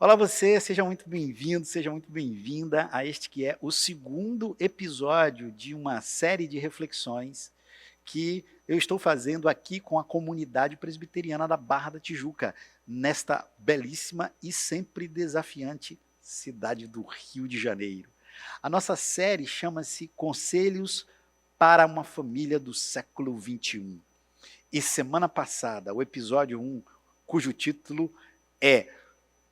Olá você, seja muito bem-vindo, seja muito bem-vinda a este que é o segundo episódio de uma série de reflexões que eu estou fazendo aqui com a comunidade presbiteriana da Barra da Tijuca, nesta belíssima e sempre desafiante cidade do Rio de Janeiro. A nossa série chama-se Conselhos para uma Família do Século XXI. E semana passada, o episódio 1, cujo título é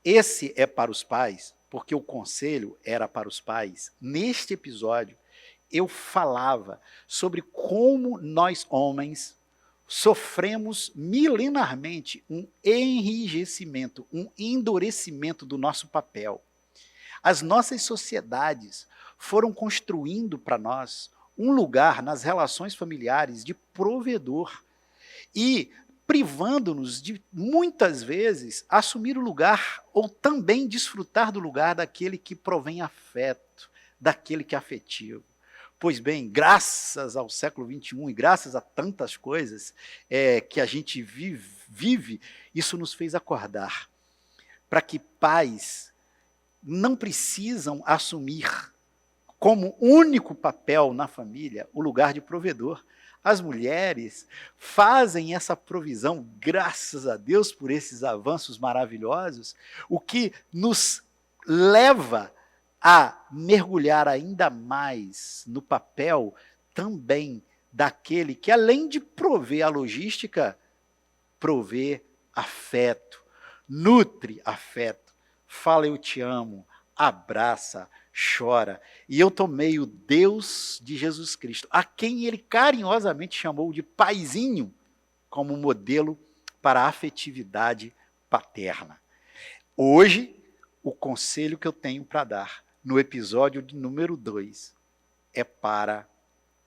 Esse é para os pais, porque o conselho era para os pais. Neste episódio, eu falava sobre como nós homens sofremos milenarmente um enrijecimento, um endurecimento do nosso papel. As nossas sociedades foram construindo para nós um lugar nas relações familiares de provedor e privando-nos de, muitas vezes, assumir o lugar ou também desfrutar do lugar daquele que provém afeto, daquele que é afetivo. Pois bem, graças ao século XXI e graças a tantas coisas que a gente vive, isso nos fez acordar para que pais não precisam assumir como único papel na família o lugar de provedor. As mulheres fazem essa provisão, graças a Deus por esses avanços maravilhosos, o que nos leva a mergulhar ainda mais no papel também daquele que, além de prover a logística, provê afeto, nutre afeto, fala eu te amo, abraça, chora. E eu tomei o Deus de Jesus Cristo, a quem ele carinhosamente chamou de paizinho, como modelo para a afetividade paterna. Hoje, o conselho que eu tenho para dar, no episódio de número 2, é para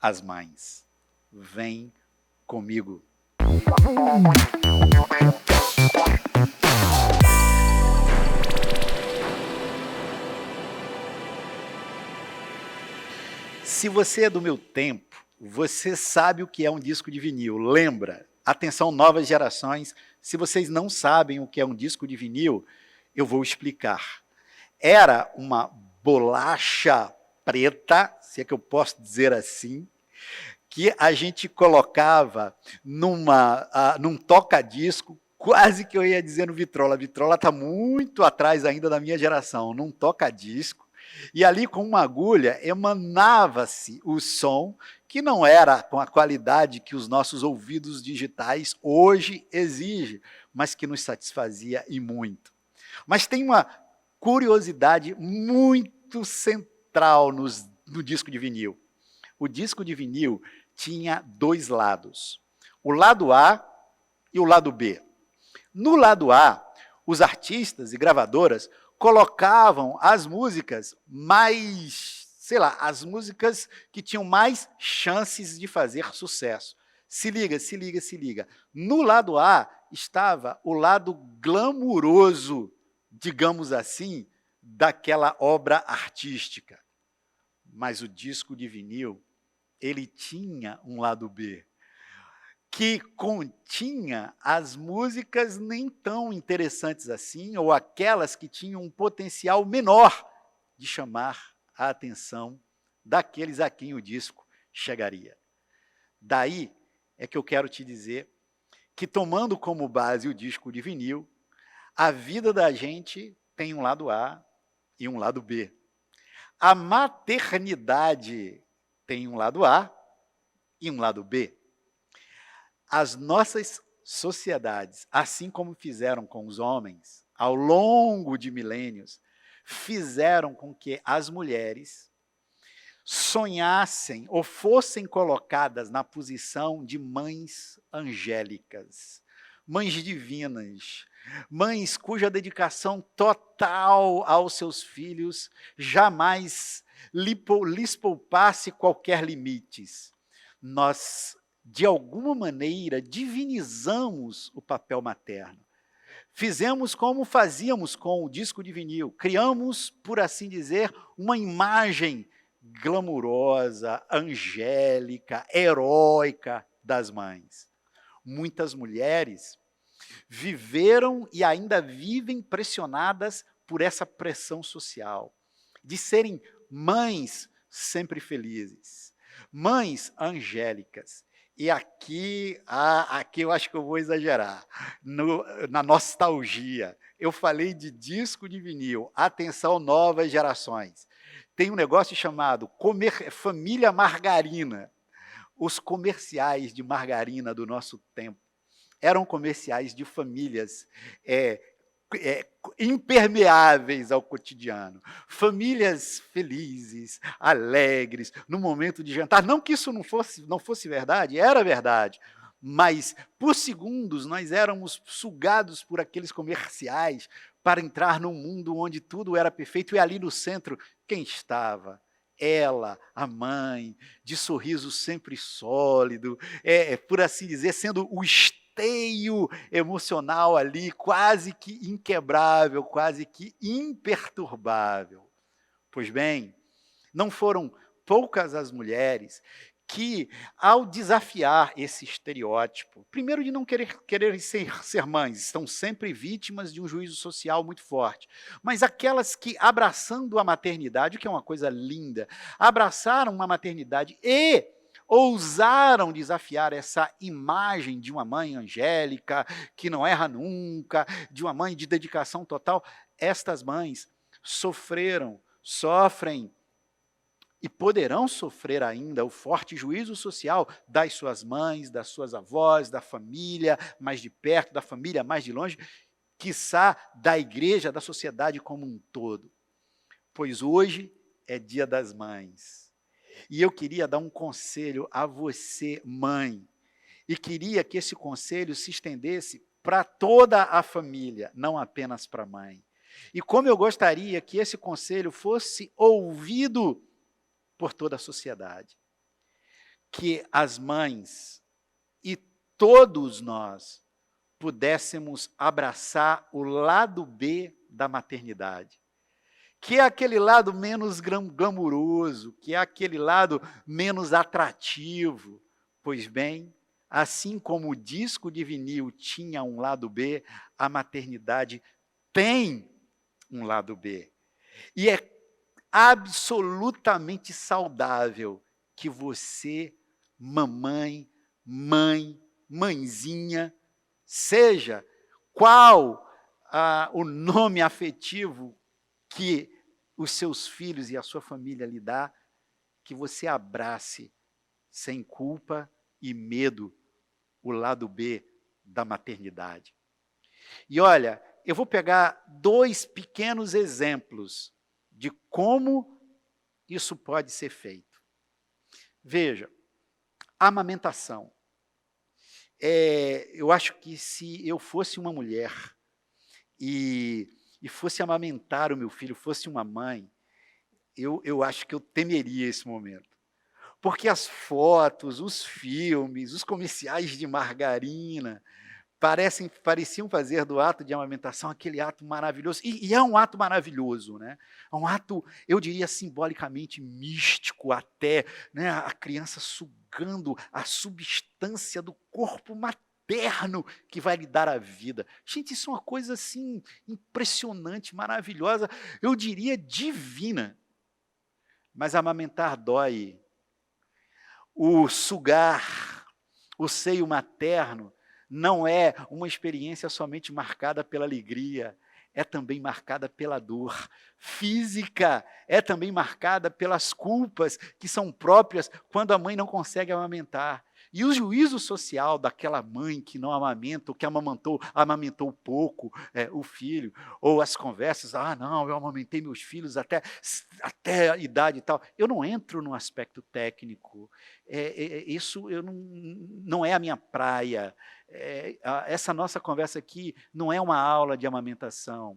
as mães. Vem comigo. Se você é do meu tempo, você sabe o que é um disco de vinil, lembra? Atenção, novas gerações, se vocês não sabem o que é um disco de vinil, eu vou explicar. Era uma bolacha preta, se é que eu posso dizer assim, que a gente colocava num toca-disco, quase que eu ia dizer no vitrola. A vitrola está muito atrás ainda da minha geração, num toca-disco, e ali com uma agulha emanava-se o som, que não era com a qualidade que os nossos ouvidos digitais hoje exigem, mas que nos satisfazia e muito. Mas tem uma curiosidade muito central no disco de vinil. O disco de vinil tinha dois lados, o lado A e o lado B. No lado A, os artistas e gravadoras colocavam as músicas mais, as músicas que tinham mais chances de fazer sucesso. Se liga, se liga, se liga. No lado A estava o lado glamuroso, digamos assim, daquela obra artística. Mas o disco de vinil, ele tinha um lado B, que continha as músicas nem tão interessantes assim, ou aquelas que tinham um potencial menor de chamar a atenção daqueles a quem o disco chegaria. Daí é que eu quero te dizer que, tomando como base o disco de vinil, a vida da gente tem um lado A e um lado B. A maternidade tem um lado A e um lado B. As nossas sociedades, assim como fizeram com os homens, ao longo de milênios, fizeram com que as mulheres sonhassem ou fossem colocadas na posição de mães angélicas, mães divinas, mães cuja dedicação total aos seus filhos jamais lhes poupasse qualquer limites. Nós, de alguma maneira, divinizamos o papel materno. Fizemos como fazíamos com o disco de vinil. Criamos, por assim dizer, uma imagem glamurosa, angélica, heróica das mães. Muitas mulheres viveram e ainda vivem pressionadas por essa pressão social, de serem mães sempre felizes, mães angélicas. E aqui eu acho que eu vou exagerar, na nostalgia. Eu falei de disco de vinil, atenção novas gerações. Tem um negócio chamado família margarina. Os comerciais de margarina do nosso tempo eram comerciais de famílias impermeáveis ao cotidiano. Famílias felizes, alegres, no momento de jantar. Não que isso não fosse verdade, era verdade. Mas, por segundos, nós éramos sugados por aqueles comerciais para entrar num mundo onde tudo era perfeito. E ali no centro, quem estava? Ela, a mãe, de sorriso sempre sólido, por assim dizer, sendo o esteio emocional ali, quase que inquebrável, quase que imperturbável. Pois bem, não foram poucas as mulheres que, ao desafiar esse estereótipo, primeiro de não querer ser mães, estão sempre vítimas de um juízo social muito forte, mas aquelas que, abraçando a maternidade, o que é uma coisa linda, abraçaram uma maternidade e ousaram desafiar essa imagem de uma mãe angélica, que não erra nunca, de uma mãe de dedicação total, estas mães sofrem e poderão sofrer ainda o forte juízo social das suas mães, das suas avós, da família mais de perto, da família mais de longe, quiçá da igreja, da sociedade como um todo. Pois hoje é Dia das Mães. E eu queria dar um conselho a você, mãe, e queria que esse conselho se estendesse para toda a família, não apenas para a mãe. E como eu gostaria que esse conselho fosse ouvido por toda a sociedade. Que as mães e todos nós pudéssemos abraçar o lado B da maternidade, que é aquele lado menos glamuroso, que é aquele lado menos atrativo. Pois bem, assim como o disco de vinil tinha um lado B, a maternidade tem um lado B. E é absolutamente saudável que você, mamãe, mãe, mãezinha, seja qual o nome afetivo que os seus filhos e a sua família lhe dá, que você abrace sem culpa e medo o lado B da maternidade. E olha, eu vou pegar 2 pequenos exemplos de como isso pode ser feito. Veja, a amamentação. Eu acho que se eu fosse uma mulher e fosse amamentar o meu filho, fosse uma mãe, eu acho que eu temeria esse momento. Porque as fotos, os filmes, os comerciais de margarina, pareciam fazer do ato de amamentação aquele ato maravilhoso, e é um ato maravilhoso, né? É um ato, eu diria, simbolicamente místico até, né? A criança sugando a substância do corpo materno que vai lhe dar a vida. Gente, isso é uma coisa assim impressionante, maravilhosa, eu diria divina. Mas amamentar dói. O sugar, o seio materno, não é uma experiência somente marcada pela alegria, é também marcada pela dor física, é também marcada pelas culpas que são próprias quando a mãe não consegue amamentar. E o juízo social daquela mãe que não amamenta, ou que amamentou pouco o filho, ou as conversas, não, eu amamentei meus filhos até a idade e tal. Eu não entro no aspecto técnico, isso não é a minha praia. Essa nossa conversa aqui não é uma aula de amamentação.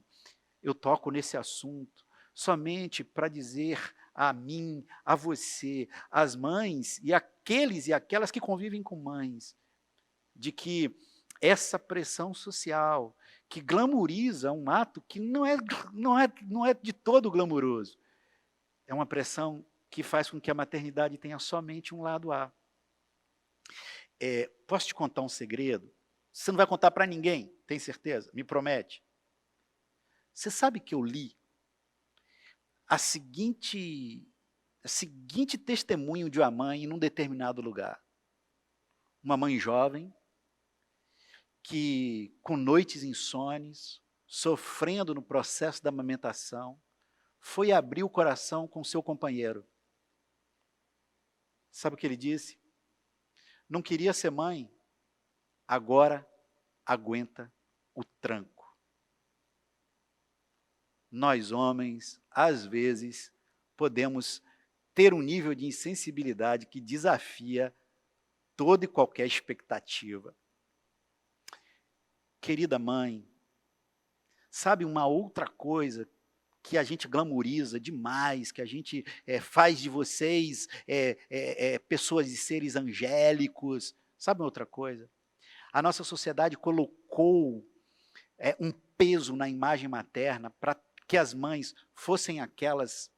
Eu toco nesse assunto somente para dizer a mim, a você, às mães e aqueles e aquelas que convivem com mães, de que essa pressão social que glamoriza um ato que não é de todo glamouroso, é uma pressão que faz com que a maternidade tenha somente um lado A. Posso te contar um segredo? Você não vai contar para ninguém, tem certeza? Me promete? Você sabe que eu li a seguinte testemunho de uma mãe em um determinado lugar. Uma mãe jovem, que com noites insones, sofrendo no processo da amamentação, foi abrir o coração com seu companheiro. Sabe o que ele disse? Não queria ser mãe, agora aguenta o tranco. Nós homens, às vezes, podemos ter um nível de insensibilidade que desafia toda e qualquer expectativa. Querida mãe, sabe uma outra coisa que a gente glamoriza demais, que a gente faz de vocês pessoas e seres angélicos? Sabe uma outra coisa? A nossa sociedade colocou um peso na imagem materna para que as mães fossem aquelas.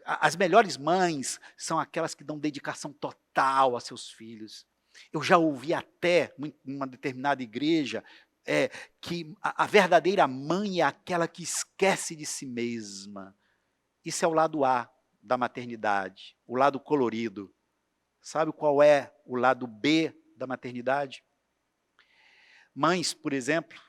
As melhores mães são aquelas que dão dedicação total a seus filhos. Eu já ouvi até, em uma determinada igreja, que a verdadeira mãe é aquela que esquece de si mesma. Isso é o lado A da maternidade, o lado colorido. Sabe qual é o lado B da maternidade? Mães, por exemplo,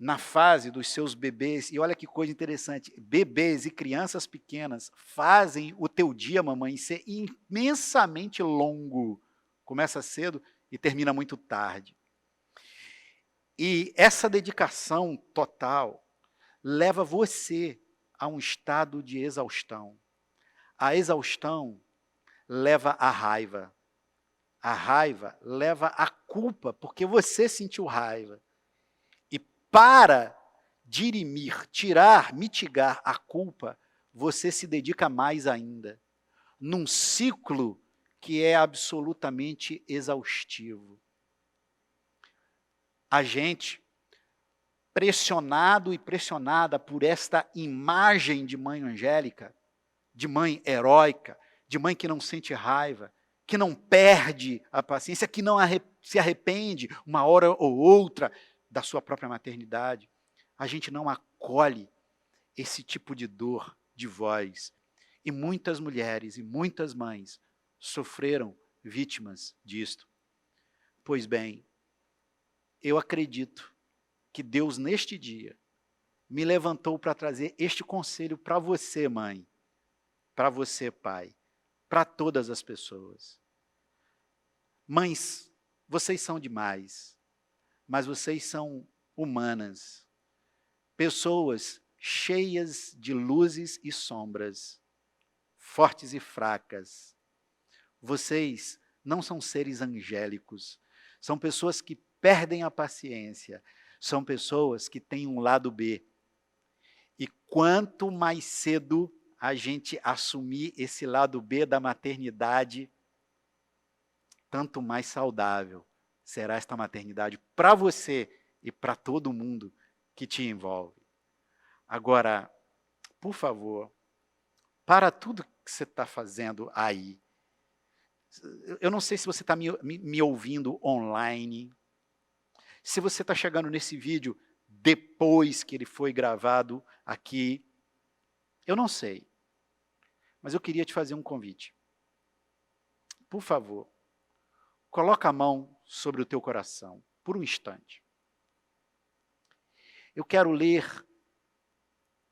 na fase dos seus bebês, e olha que coisa interessante, bebês e crianças pequenas fazem o teu dia, mamãe, ser imensamente longo. Começa cedo e termina muito tarde. E essa dedicação total leva você a um estado de exaustão. A exaustão leva à raiva. A raiva leva à culpa, porque você sentiu raiva. Para dirimir, tirar, mitigar a culpa, você se dedica mais ainda, num ciclo que é absolutamente exaustivo. A gente, pressionado e pressionada por esta imagem de mãe angélica, de mãe heróica, de mãe que não sente raiva, que não perde a paciência, que não se arrepende uma hora ou outra da sua própria maternidade, a gente não acolhe esse tipo de dor de voz. E muitas mulheres e muitas mães sofreram vítimas disto. Pois bem, eu acredito que Deus, neste dia, me levantou para trazer este conselho para você, mãe, para você, pai, para todas as pessoas. Mães, vocês são demais. Mas vocês são humanas, pessoas cheias de luzes e sombras, fortes e fracas. Vocês não são seres angélicos, são pessoas que perdem a paciência, são pessoas que têm um lado B. E quanto mais cedo a gente assumir esse lado B da maternidade, tanto mais saudável será esta maternidade para você e para todo mundo que te envolve. Agora, por favor, para tudo que você está fazendo aí. Eu não sei se você está me ouvindo online, se você está chegando nesse vídeo depois que ele foi gravado aqui, eu não sei, mas eu queria te fazer um convite. Por favor, coloca a mão sobre o teu coração, por um instante. Eu quero ler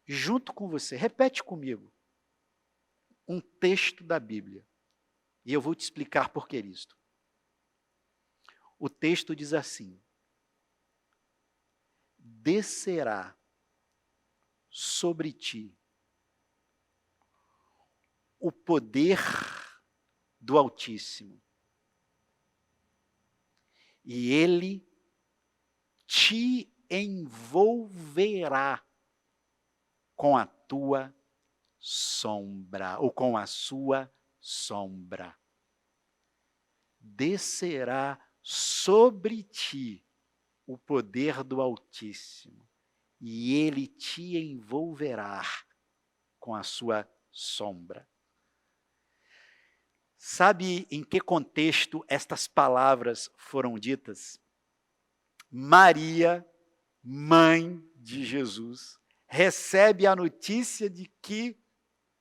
junto com você, repete comigo, um texto da Bíblia. E eu vou te explicar por que isto. O texto diz assim: descerá sobre ti o poder do Altíssimo, e ele te envolverá com a tua sombra, ou com a sua sombra. Descerá sobre ti o poder do Altíssimo, e ele te envolverá com a sua sombra. Sabe em que contexto estas palavras foram ditas? Maria, mãe de Jesus, recebe a notícia de que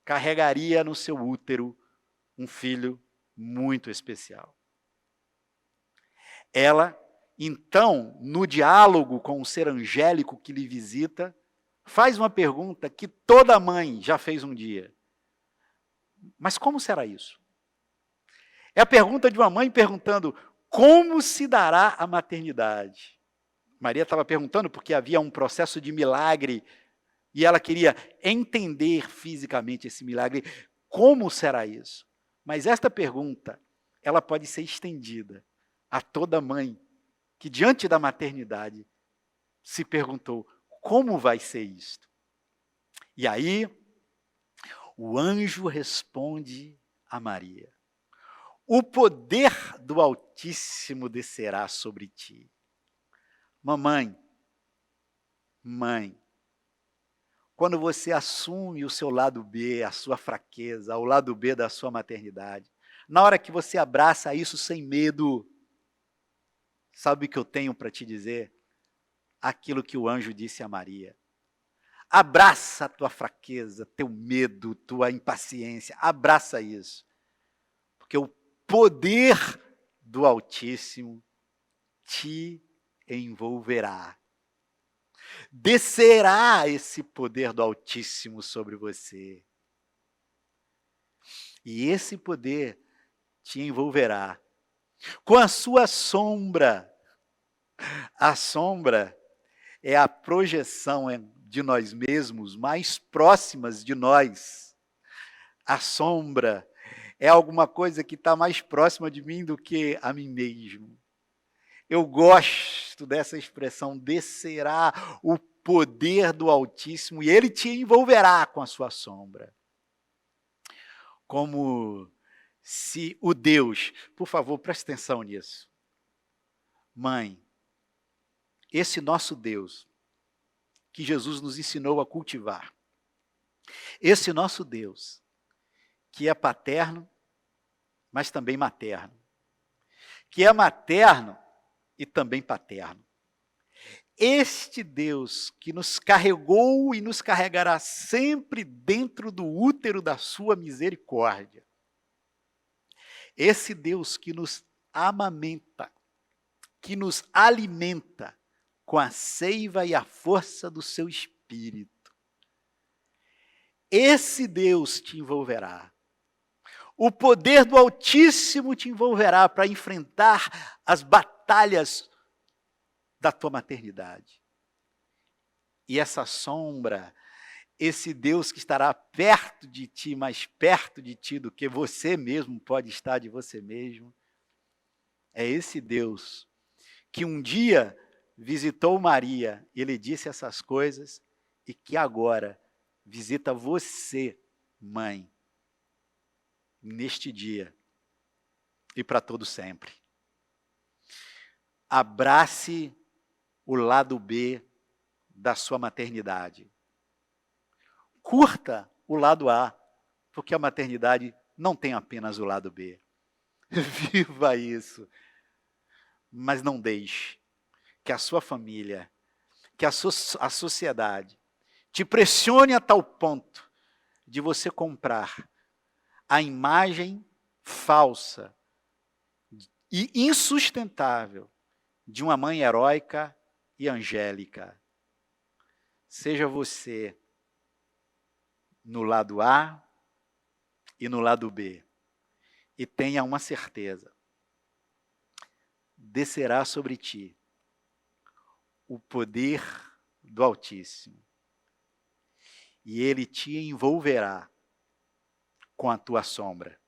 carregaria no seu útero um filho muito especial. Ela, então, no diálogo com o ser angélico que lhe visita, faz uma pergunta que toda mãe já fez um dia. Mas como será isso? É a pergunta de uma mãe perguntando: como se dará a maternidade? Maria estava perguntando porque havia um processo de milagre e ela queria entender fisicamente esse milagre. Como será isso? Mas esta pergunta, ela pode ser estendida a toda mãe que, diante da maternidade, se perguntou: como vai ser isto? E aí, o anjo responde a Maria: o poder do Altíssimo descerá sobre ti. Mamãe, mãe, quando você assume o seu lado B, a sua fraqueza, o lado B da sua maternidade, na hora que você abraça isso sem medo, sabe o que eu tenho para te dizer? Aquilo que o anjo disse a Maria. Abraça a tua fraqueza, teu medo, tua impaciência, abraça isso. Porque o poder do Altíssimo te envolverá. Descerá esse poder do Altíssimo sobre você. E esse poder te envolverá com a sua sombra. A sombra é a projeção de nós mesmos mais próximas de nós. A sombra é alguma coisa que está mais próxima de mim do que a mim mesmo. Eu gosto dessa expressão: descerá o poder do Altíssimo e ele te envolverá com a sua sombra. Como se o Deus, por favor, preste atenção nisso. Mãe, esse nosso Deus, que Jesus nos ensinou a cultivar, esse nosso Deus, que é paterno, mas também materno, que é materno e também paterno. Este Deus que nos carregou e nos carregará sempre dentro do útero da sua misericórdia. Esse Deus que nos amamenta, que nos alimenta com a seiva e a força do seu Espírito. Esse Deus te envolverá. O poder do Altíssimo te envolverá para enfrentar as batalhas da tua maternidade. E essa sombra, esse Deus que estará perto de ti, mais perto de ti do que você mesmo pode estar de você mesmo, é esse Deus que um dia visitou Maria e lhe disse essas coisas e que agora visita você, mãe, neste dia e para todo sempre. Abrace o lado B da sua maternidade. Curta o lado A, porque a maternidade não tem apenas o lado B. Viva isso. Mas não deixe que a sua família, que a sociedade te pressione a tal ponto de você comprar a imagem falsa e insustentável de uma mãe heróica e angélica. Seja você no lado A e no lado B. E tenha uma certeza: descerá sobre ti o poder do Altíssimo. E ele te envolverá com a tua sombra.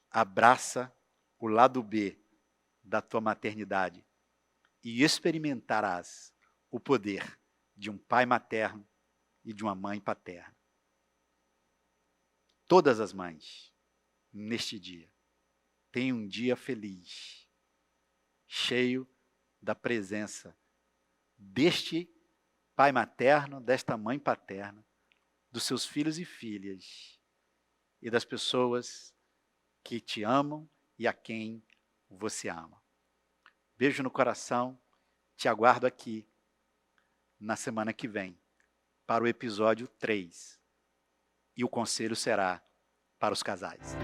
Abraça o lado B da tua maternidade e experimentarás o poder de um pai materno e de uma mãe paterna. Todas as mães, neste dia, tenham um dia feliz, cheio da presença deste pai materno, desta mãe paterna, dos seus filhos e filhas e das pessoas que te amam e a quem você ama. Beijo no coração, te aguardo aqui na semana que vem, para o episódio 3. E o conselho será para os casais.